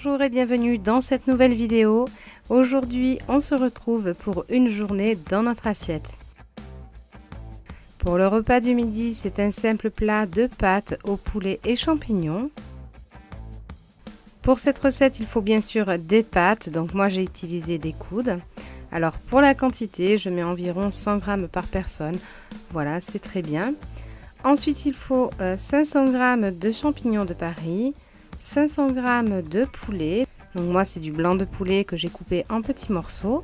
Bonjour et bienvenue dans cette nouvelle vidéo. Aujourd'hui, on se retrouve pour une journée dans notre assiette. Pour le repas du midi, c'est un simple plat de pâtes au poulet et champignons. Pour cette recette, il faut bien sûr des pâtes, donc moi j'ai utilisé des coudes. Alors pour la quantité, je mets environ 100 g par personne. Voilà, c'est très bien. Ensuite, il faut 500 g de champignons de Paris, 500 g de poulet. Donc moi, c'est du blanc de poulet que j'ai coupé en petits morceaux.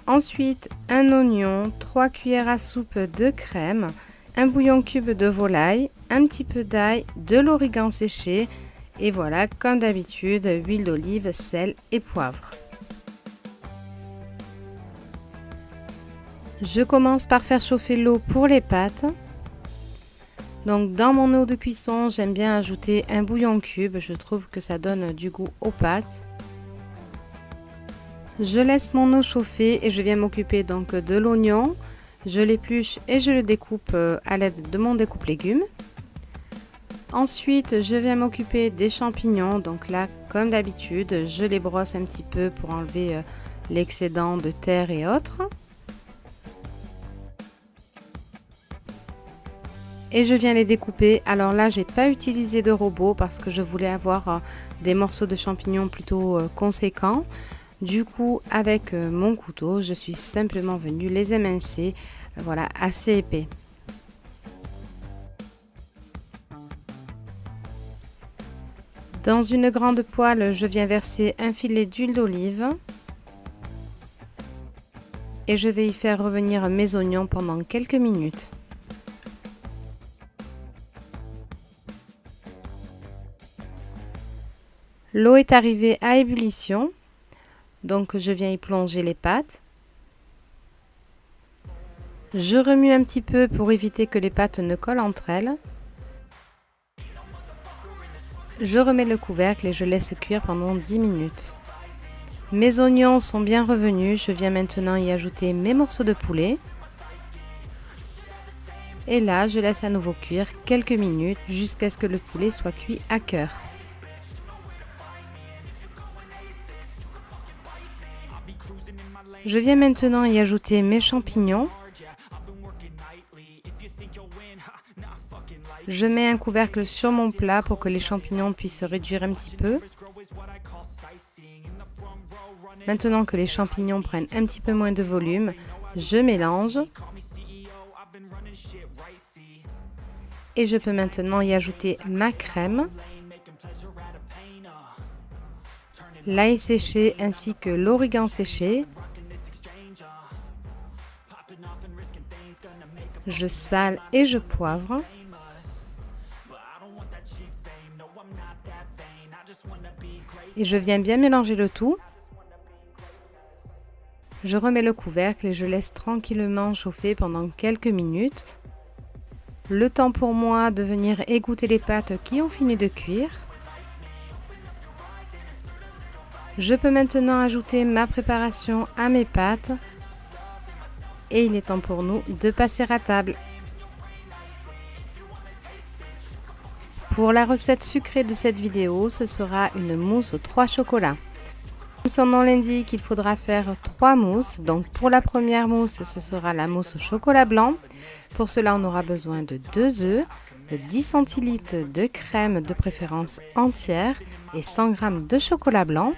Ensuite, un oignon, 3 cuillères à soupe de crème, un bouillon cube de volaille, un petit peu d'ail, de l'origan séché et voilà, comme d'habitude, huile d'olive, sel et poivre. Je commence par faire chauffer l'eau pour les pâtes. Donc dans mon eau de cuisson, j'aime bien ajouter un bouillon cube, je trouve que ça donne du goût aux pâtes. Je laisse mon eau chauffer et je viens m'occuper donc de l'oignon. Je l'épluche et je le découpe à l'aide de mon découpe légumes. Ensuite, je viens m'occuper des champignons. Donc là, comme d'habitude, je les brosse un petit peu pour enlever l'excédent de terre et autres. Et je viens les découper. Alors là, j'ai pas utilisé de robot parce que je voulais avoir des morceaux de champignons plutôt conséquents. Du coup, avec mon couteau, je suis simplement venue les émincer, voilà, assez épais. Dans une grande poêle, je viens verser un filet d'huile d'olive. Et je vais y faire revenir mes oignons pendant quelques minutes. L'eau est arrivée à ébullition, donc je viens y plonger les pâtes. Je remue un petit peu pour éviter que les pâtes ne collent entre elles. Je remets le couvercle et je laisse cuire pendant 10 minutes. Mes oignons sont bien revenus, je viens maintenant y ajouter mes morceaux de poulet. Et là, je laisse à nouveau cuire quelques minutes jusqu'à ce que le poulet soit cuit à cœur. Je viens maintenant y ajouter mes champignons. Je mets un couvercle sur mon plat pour que les champignons puissent se réduire un petit peu. Maintenant que les champignons prennent un petit peu moins de volume, je mélange. Et je peux maintenant y ajouter ma crème, l'ail séché ainsi que l'origan séché. Je sale et je poivre. Et je viens bien mélanger le tout. Je remets le couvercle et je laisse tranquillement chauffer pendant quelques minutes. Le temps pour moi de venir égoutter les pâtes qui ont fini de cuire. Je peux maintenant ajouter ma préparation à mes pâtes. Et il est temps pour nous de passer à table. Pour la recette sucrée de cette vidéo, ce sera une mousse aux 3 chocolats. Comme son nom l'indique, il faudra faire 3 mousses. Donc pour la première mousse, ce sera la mousse au chocolat blanc. Pour cela, on aura besoin de 2 œufs, de 10 centilitres de crème de préférence entière et 100 g de chocolat blanc.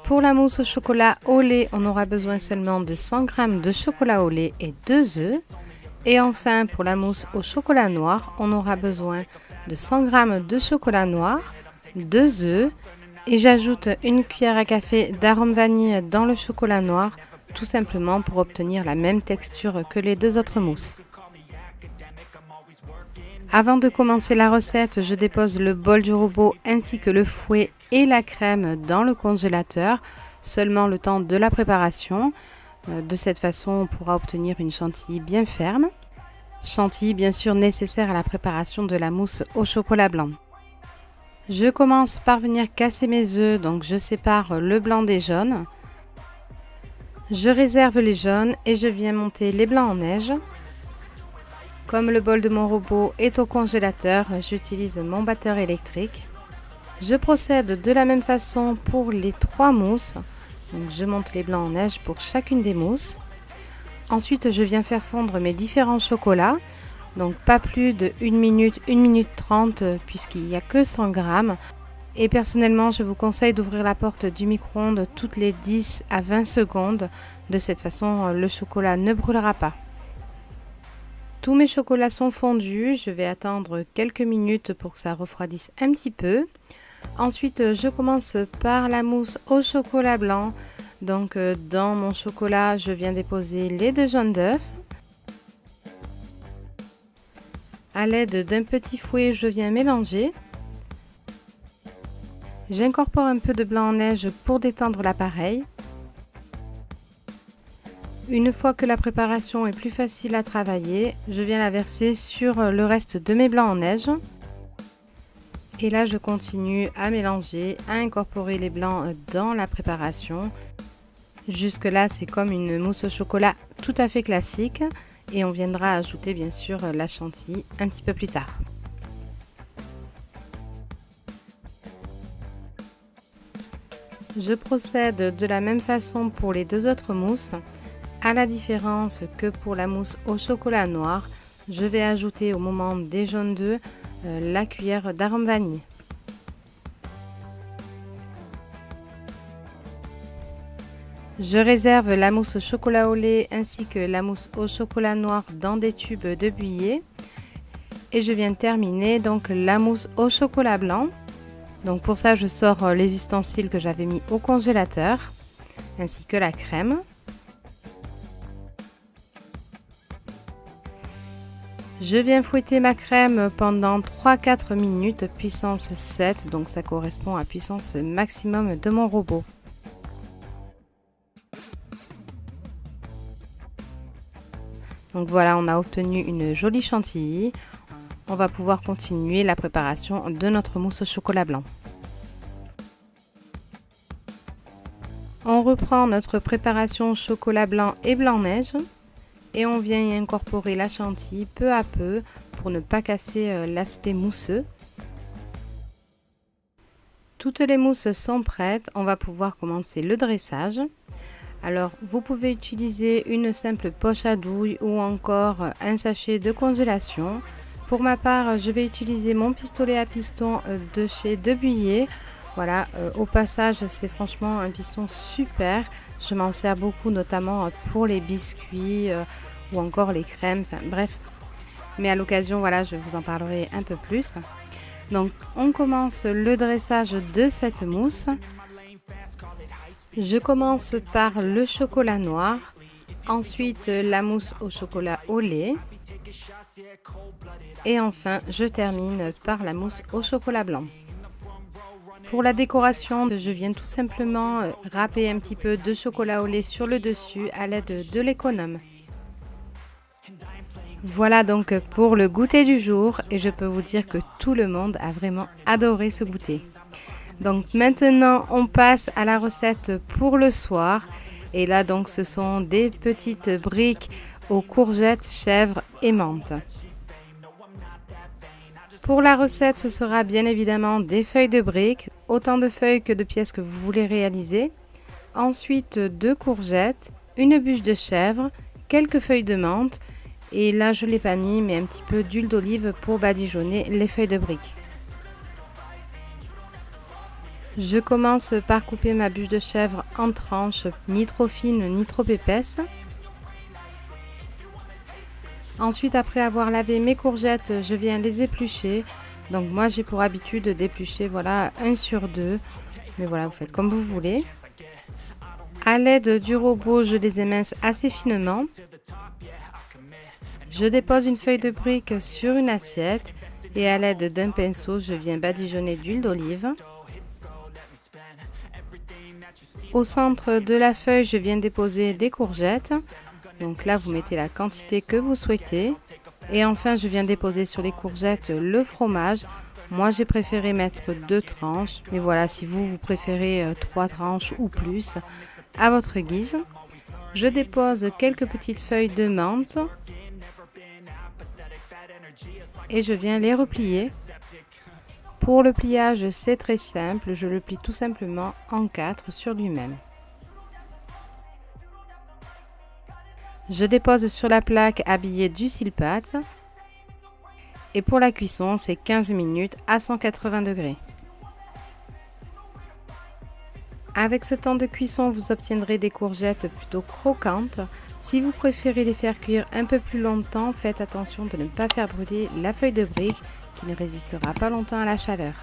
Pour la mousse au chocolat au lait, on aura besoin seulement de 100 g de chocolat au lait et 2 œufs. Et enfin, pour la mousse au chocolat noir, on aura besoin de 100 g de chocolat noir, 2 œufs et j'ajoute une cuillère à café d'arôme vanille dans le chocolat noir, tout simplement pour obtenir la même texture que les 2 autres mousses. Avant de commencer la recette, je dépose le bol du robot ainsi que le fouet et la crème dans le congélateur, seulement le temps de la préparation. De cette façon, on pourra obtenir une chantilly bien ferme. Chantilly bien sûr nécessaire à la préparation de la mousse au chocolat blanc. Je commence par venir casser mes œufs, donc je sépare le blanc des jaunes. Je réserve les jaunes et je viens monter les blancs en neige. Comme le bol de mon robot est au congélateur, j'utilise mon batteur électrique. Je procède de la même façon pour les 3 mousses. Donc je monte les blancs en neige pour chacune des mousses. Ensuite, je viens faire fondre mes différents chocolats. Donc pas plus de 1 minute 30 puisqu'il n'y a que 100 grammes. Et personnellement, je vous conseille d'ouvrir la porte du micro-ondes toutes les 10 à 20 secondes. De cette façon, le chocolat ne brûlera pas. Tous mes chocolats sont fondus. Je vais attendre quelques minutes pour que ça refroidisse un petit peu. Ensuite, je commence par la mousse au chocolat blanc. Donc dans mon chocolat, je viens déposer les 2 jaunes d'œufs. À l'aide d'un petit fouet, je viens mélanger. J'incorpore un peu de blanc en neige pour détendre l'appareil. Une fois que la préparation est plus facile à travailler, je viens la verser sur le reste de mes blancs en neige. Et là, je continue à mélanger, à incorporer les blancs dans la préparation. Jusque là, c'est comme une mousse au chocolat tout à fait classique. Et on viendra ajouter bien sûr la chantilly un petit peu plus tard. Je procède de la même façon pour les 2 autres mousses. À la différence que pour la mousse au chocolat noir, je vais ajouter au moment des jaunes d'œufs la cuillère d'arôme vanille. Je réserve la mousse au chocolat au lait ainsi que la mousse au chocolat noir dans des tubes de buée. Et je viens terminer donc la mousse au chocolat blanc. Donc pour ça, je sors les ustensiles que j'avais mis au congélateur ainsi que la crème. Je viens fouetter ma crème pendant 3-4 minutes, puissance 7, donc ça correspond à puissance maximum de mon robot. Donc voilà, on a obtenu une jolie chantilly. On va pouvoir continuer la préparation de notre mousse au chocolat blanc. On reprend notre préparation chocolat blanc et blanc-neige. Et on vient y incorporer la chantilly peu à peu pour ne pas casser l'aspect mousseux. Toutes les mousses sont prêtes, on va pouvoir commencer le dressage. Alors vous pouvez utiliser une simple poche à douille ou encore un sachet de congélation. Pour ma part, je vais utiliser mon pistolet à piston de chez Debuyer. Voilà, au passage, c'est franchement un piston super. Je m'en sers beaucoup, notamment pour les biscuits ou encore les crèmes. Enfin, bref. Mais à l'occasion, voilà, je vous en parlerai un peu plus. Donc, on commence le dressage de cette mousse. Je commence par le chocolat noir. Ensuite, la mousse au chocolat au lait. Et enfin, je termine par la mousse au chocolat blanc. Pour la décoration, je viens tout simplement râper un petit peu de chocolat au lait sur le dessus à l'aide de l'économe. Voilà donc pour le goûter du jour et je peux vous dire que tout le monde a vraiment adoré ce goûter. Donc maintenant on passe à la recette pour le soir et là donc ce sont des petites briques aux courgettes, chèvres et menthe. Pour la recette, ce sera bien évidemment des feuilles de briques, autant de feuilles que de pièces que vous voulez réaliser. Ensuite, 2 courgettes, une bûche de chèvre, quelques feuilles de menthe. Et là, je ne l'ai pas mis, mais un petit peu d'huile d'olive pour badigeonner les feuilles de briques. Je commence par couper ma bûche de chèvre en tranches, ni trop fines, ni trop épaisses. Ensuite, après avoir lavé mes courgettes, je viens les éplucher. Donc moi, j'ai pour habitude d'éplucher, voilà, 1 sur 2. Mais voilà, vous faites comme vous voulez. À l'aide du robot, je les émince assez finement. Je dépose une feuille de brique sur une assiette et à l'aide d'un pinceau, je viens badigeonner d'huile d'olive. Au centre de la feuille, je viens déposer des courgettes. Donc là, vous mettez la quantité que vous souhaitez. Et enfin, je viens déposer sur les courgettes le fromage. Moi, j'ai préféré mettre 2 tranches. Mais voilà, si vous préférez 3 tranches ou plus, à votre guise. Je dépose quelques petites feuilles de menthe. Et je viens les replier. Pour le pliage, c'est très simple, je le plie tout simplement en 4 sur lui-même. Je dépose sur la plaque habillée du cile-pâte. Et pour la cuisson, c'est 15 minutes à 180 degrés. Avec ce temps de cuisson, vous obtiendrez des courgettes plutôt croquantes. Si vous préférez les faire cuire un peu plus longtemps, faites attention de ne pas faire brûler la feuille de brique qui ne résistera pas longtemps à la chaleur.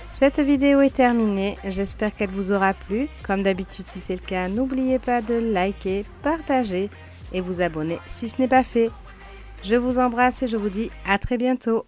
Cette vidéo est terminée, j'espère qu'elle vous aura plu. Comme d'habitude, si c'est le cas, n'oubliez pas de liker, partager et vous abonner si ce n'est pas fait. Je vous embrasse et je vous dis à très bientôt.